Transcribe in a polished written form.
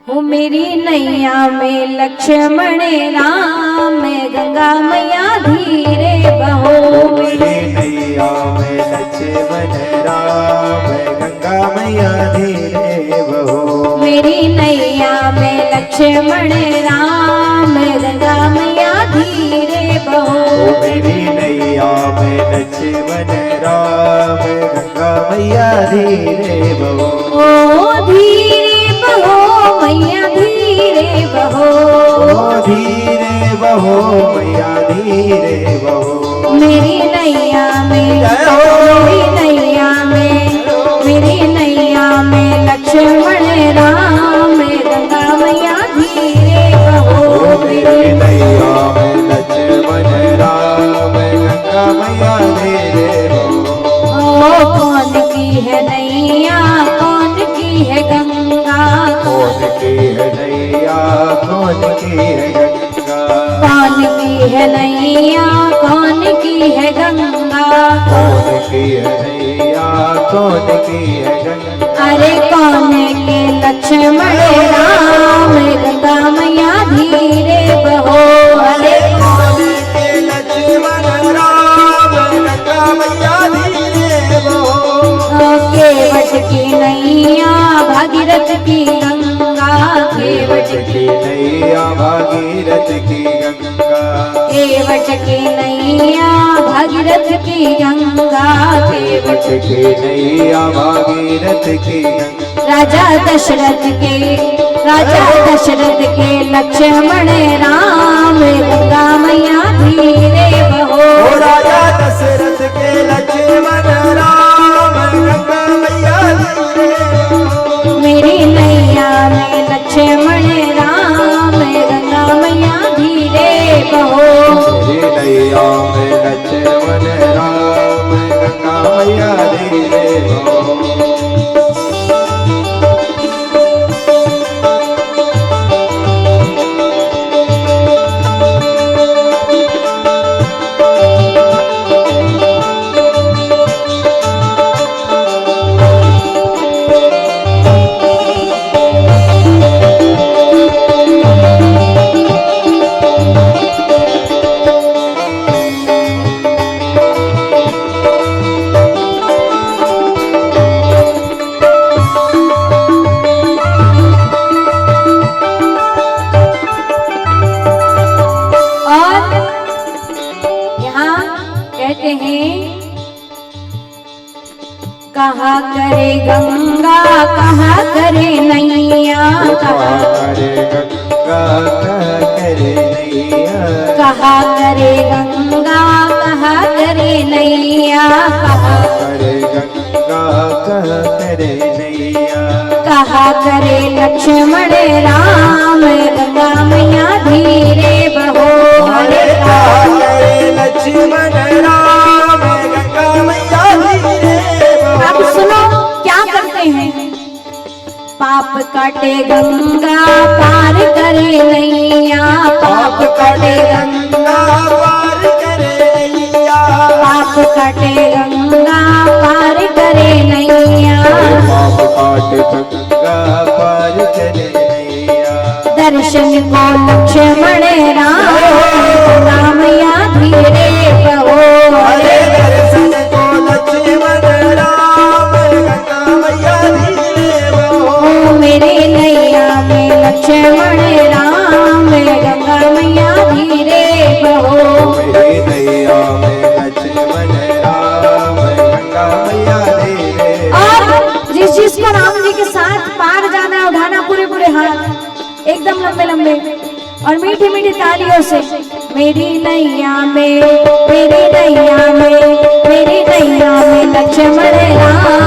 हो मेरी नैया में लक्ष्मण राम, गंगा मैया धीरे बहो। मेरी नैया में लक्ष्मण राम, गंगा मैया धीरे बहो। मेरी नैया में लक्ष्मण राम, गंगा मैया धीरे बहो। मेरी नैया में लक्ष्मण राम, गंगा मैया धीरे बहो। ओ धीरे बहो मैया धीरे बहो। ओ धीरे बहो मैया धीरे बहो। मेरी नैया में, मेरी नैया में, मेरी नैया में लक्ष्मण राम, गंगा मैया धीरे बहो। मेरी नैया में लक्ष्मण राम, गंगा मैया धीरे बहो। ओ कौन की है नैया, कौन की है गंगा, कौन की है नैया, कौन की है गंगा। कौन की है नैया, कौन की है गंगा। कौन की है नैया, कौन की है गंगा। अरे कौन के लक्ष्मण राम, गंगा मैया धीरे बहो। अरे कौन के लक्ष्मण राम, गंगा मैया धीरे बहो। केवट की नैया भागीरथ की गंगा, केवट की नैया भागीरथ की गंगा। केवट की नैया भागीरथ की गंगा, केवट की नैया भागीरथ की गंगा। राजा दशरथ के, राजा दशरथ के लक्ष्मण राम, गंगा मैया धीरे बहो। राजा दशरथ के लक्ष्मण राम, गंगा मैया धीरे बहो। मेरी नैया में लक्ष्मण राम, गंगा मैया धीरे बहो। मेरी नैया में लक्ष्मण राम, गंगा मैया धीरे बहो। कहा करे गंगा, कहा करे नैया, कहा करे गंगा, कहा करे नैया। कहा करे गंगा, कहा करे नैया, कहा करे गंगा, कहा करे नैया। कहा करे लक्ष्मण राम, गंगा मैया धीरे बहो। अरे कहा करे लक्ष्मण राम, गंगा मैया धीरे बहो। अब सुनो क्या करते हैं। पाप काटे गंगा, पार करे नैया, पाप काटे गंगा, पार करे नैया। पाप काटे गंगा, पार करे नैया। पाप काटे गंगा, पार करे नैया। दर्शन को लक्ष्मण राम, गंगा मैया धीरे बहो। अरे दर्शन को लक्ष्मण राम, गंगा मैया धीरे बहो। मेरे नैया में लक्ष्मण राम, गंगा मैया धीरे बहो। मेरी नैया में लक्ष्मण राम, गंगा मैया धीरे। और जिस जिसको राम जी के साथ पार जाना है, उठाना पूरे पूरे हाथ एकदम लंबे लंबे और मीठी मीठी तालियों से। मेरी नैया में, मेरी नैया में, मेरी नैया में लक्ष्मण राम,